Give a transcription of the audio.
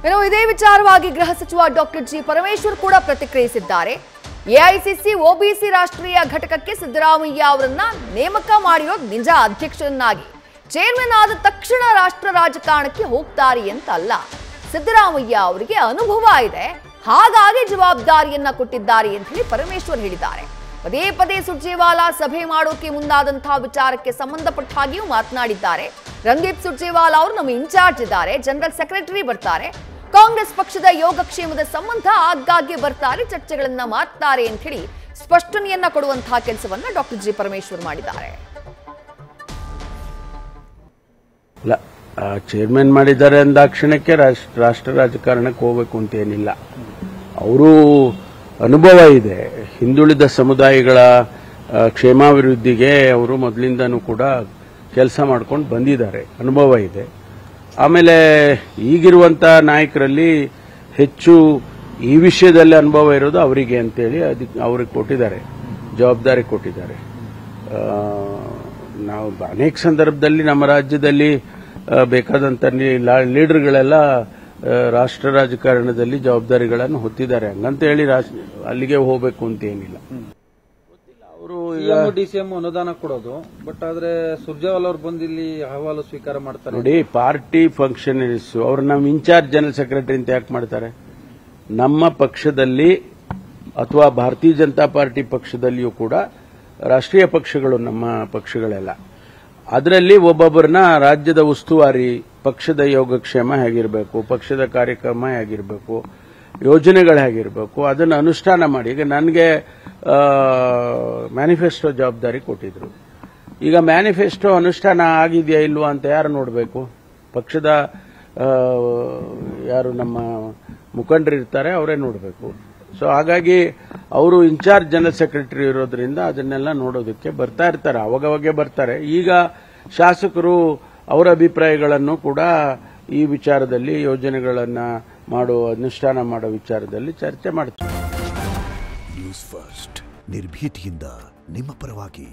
ಇನ್ನು ಇದೇ ವಿಚಾರವಾಗಿ ಗೃಹ ಸಚಿವ ಡಾಕ್ಟರ್ ಜಿ ಪರಮೇಶ್ವರ್ ಕೂಡ ಪ್ರತಿಕ್ರಿಯಿಸಿದ್ದಾರೆ. ಎಐಸಿಸಿ ಒಬಿಸಿ ರಾಷ್ಟ್ರೀಯ ಘಟಕಕ್ಕೆ ಸಿದ್ದರಾಮಯ್ಯ ಅವರನ್ನ ನೇಮಕ ಮಾಡಿರೋದು ನಿಜ. ಅಧ್ಯಕ್ಷರನ್ನಾಗಿ ಚೇರ್ಮನ್ ಆದ ತಕ್ಷಣ ರಾಷ್ಟ್ರ ರಾಜಕಾರಣಕ್ಕೆ ಹೋಗ್ತಾರೆ ಅಂತ ಅಲ್ಲ. ಸಿದ್ದರಾಮಯ್ಯ ಅವರಿಗೆ ಅನುಭವ ಇದೆ, ಹಾಗಾಗಿ ಜವಾಬ್ದಾರಿಯನ್ನ ಕೊಟ್ಟಿದ್ದಾರೆ ಅಂತ ಹೇಳಿ ಪರಮೇಶ್ವರ್ ಹೇಳಿದ್ದಾರೆ. ಪದೇ ಪದೇ ಸುರ್ಜೇವಾಲಾ ಸಭೆ ಮಾಡೋಕೆ ಮುಂದಾದಂತಹ ವಿಚಾರಕ್ಕೆ ಸಂಬಂಧಪಟ್ಟ ಹಾಗೆಯೂ ಮಾತನಾಡಿದ್ದಾರೆ. ರಣದೀಪ್ ಸುರ್ಜೇವಾಲಾ ಅವರು ನಮ್ಮ ಇನ್ಚಾರ್ಜ್ ಇದ್ದಾರೆ, ಜನರಲ್ ಸೆಕ್ರೆಟರಿ ಬರ್ತಾರೆ, ಕಾಂಗ್ರೆಸ್ ಪಕ್ಷದ ಯೋಗಕ್ಷೇಮದ ಸಂಬಂಧ ಆಗಾಗ್ಗೆ ಬರ್ತಾರೆ, ಚರ್ಚೆಗಳನ್ನ ಮಾಡ್ತಾರೆ ಅಂತ ಹೇಳಿ ಸ್ಪಷ್ಟನೆಯನ್ನ ಕೊಡುವಂತಹ ಕೆಲಸವನ್ನ ಡಾಕ್ಟರ್ ಜಿ ಪರಮೇಶ್ವರ್ ಮಾಡಿದ್ದಾರೆ. ಚೇರ್ಮನ್ ಮಾಡಿದ್ದಾರೆ ಅಂದಾಕ್ಷಣಕ್ಕೆ ರಾಷ್ಟ್ರ ರಾಜಕಾರಣಕ್ಕೆ ಹೋಗಬೇಕು ಅಂತ ಏನಿಲ್ಲ. ಅವರು ಅನುಭವ ಇದೆ, ಹಿಂದುಳಿದ ಸಮುದಾಯಗಳ ಕ್ಷೇಮಾಭಿವೃದ್ಧಿಗೆ ಅವರು ಮೊದಲಿಂದನೂ ಕೂಡ ಕೆಲಸ ಮಾಡ್ಕೊಂಡು ಬಂದಿದ್ದಾರೆ, ಅನುಭವ ಇದೆ. ಆಮೇಲೆ ಈಗಿರುವಂತ ನಾಯಕರಲ್ಲಿ ಹೆಚ್ಚು ಈ ವಿಷಯದಲ್ಲಿ ಅನುಭವ ಇರೋದು ಅವರಿಗೆ ಅಂತೇಳಿ ಅವ್ರಿಗೆ ಕೊಟ್ಟಿದ್ದಾರೆ, ಜವಾಬ್ದಾರಿ ಕೊಟ್ಟಿದ್ದಾರೆ. ನಾವು ಅನೇಕ ಸಂದರ್ಭದಲ್ಲಿ ನಮ್ಮ ರಾಜ್ಯದಲ್ಲಿ ಬೇಕಾದಂತ ಲೀಡರ್ಗಳೆಲ್ಲ ರಾಷ್ಟ್ರ ರಾಜಕಾರಣದಲ್ಲಿ ಜವಾಬ್ದಾರಿಗಳನ್ನು ಹೊತ್ತಿದ್ದಾರೆ. ಹಂಗಂತ ಹೇಳಿ ಅಲ್ಲಿಗೆ ಹೋಗಬೇಕು ಅಂತ ಏನಿಲ್ಲ. ಅವರು ಡಿಸಿಎಂ ಅನುದಾನ ಕೊಡೋದು, ಬಟ್ ಆದ್ರೆ ಸುರ್ಜೇವಾಲಾ ಅವರು ಬಂದು ಇಲ್ಲಿ ಅಹವಾಲು ಸ್ವೀಕಾರ ಮಾಡ್ತಾರೆ. ನೋಡಿ, ಪಾರ್ಟಿ ಫಂಕ್ಷನರೀಸ್ ಅವ್ರು ನಮ್ಮ ಇನ್ಚಾರ್ಜ್ ಜನರಲ್ ಸೆಕ್ರೆಟರಿ ಅಂತ ಯಾಕೆ ಮಾಡ್ತಾರೆ? ನಮ್ಮ ಪಕ್ಷದಲ್ಲಿ ಅಥವಾ ಭಾರತೀಯ ಜನತಾ ಪಾರ್ಟಿ ಪಕ್ಷದಲ್ಲಿಯೂ ಕೂಡ ರಾಷ್ಟ್ರೀಯ ಪಕ್ಷಗಳು, ನಮ್ಮ ಪಕ್ಷಗಳೆಲ್ಲ, ಅದರಲ್ಲಿ ಒಬ್ಬೊಬ್ಬರನ್ನ ರಾಜ್ಯದ ಉಸ್ತುವಾರಿ, ಪಕ್ಷದ ಯೋಗಕ್ಷೇಮ ಹೇಗಿರಬೇಕು, ಪಕ್ಷದ ಕಾರ್ಯಕ್ರಮ ಹೇಗಿರಬೇಕು, ಯೋಜನೆಗಳು ಹೇಗಿರಬೇಕು, ಅದನ್ನು ಅನುಷ್ಠಾನ ಮಾಡಿ. ಈಗ ನನಗೆ ಮ್ಯಾನಿಫೆಸ್ಟೋ ಜವಾಬ್ದಾರಿ ಕೊಟ್ಟಿದ್ರು. ಈಗ ಮ್ಯಾನಿಫೆಸ್ಟೋ ಅನುಷ್ಠಾನ ಆಗಿದೆಯಾ ಇಲ್ವಾ ಅಂತ ಯಾರು ನೋಡಬೇಕು? ಪಕ್ಷದ ಯಾರು ನಮ್ಮ ಮುಖಂಡರಿರ್ತಾರೆ ಅವರೇ ನೋಡಬೇಕು. ಸೊ ಹಾಗಾಗಿ ಅವರು ಇನ್ಚಾರ್ಜ್ ಜನರಲ್ ಸೆಕ್ರೆಟರಿ ಇರೋದ್ರಿಂದ ಅದನ್ನೆಲ್ಲ ನೋಡೋದಕ್ಕೆ ಬರ್ತಾ ಇರ್ತಾರೆ, ಅವಾಗವಾಗೆ ಬರ್ತಾರೆ. ಈಗ ಶಾಸಕರು ಅವರ ಅಭಿಪ್ರಾಯಗಳನ್ನು ಕೂಡ ಈ ವಿಚಾರದಲ್ಲಿ, ಯೋಜನೆಗಳನ್ನು ಅನುಷ್ಠಾನ ಮಾಡೋ ವಿಚಾರದಲ್ಲಿ ಚರ್ಚೆ ಮಾಡ್ತಾರೆ. ನ್ಯೂಸ್ ಫಸ್ಟ್, ನಿರ್ಭೀತಿಯಿಂದ ನಿಮ್ಮ ಪರವಾಗಿ.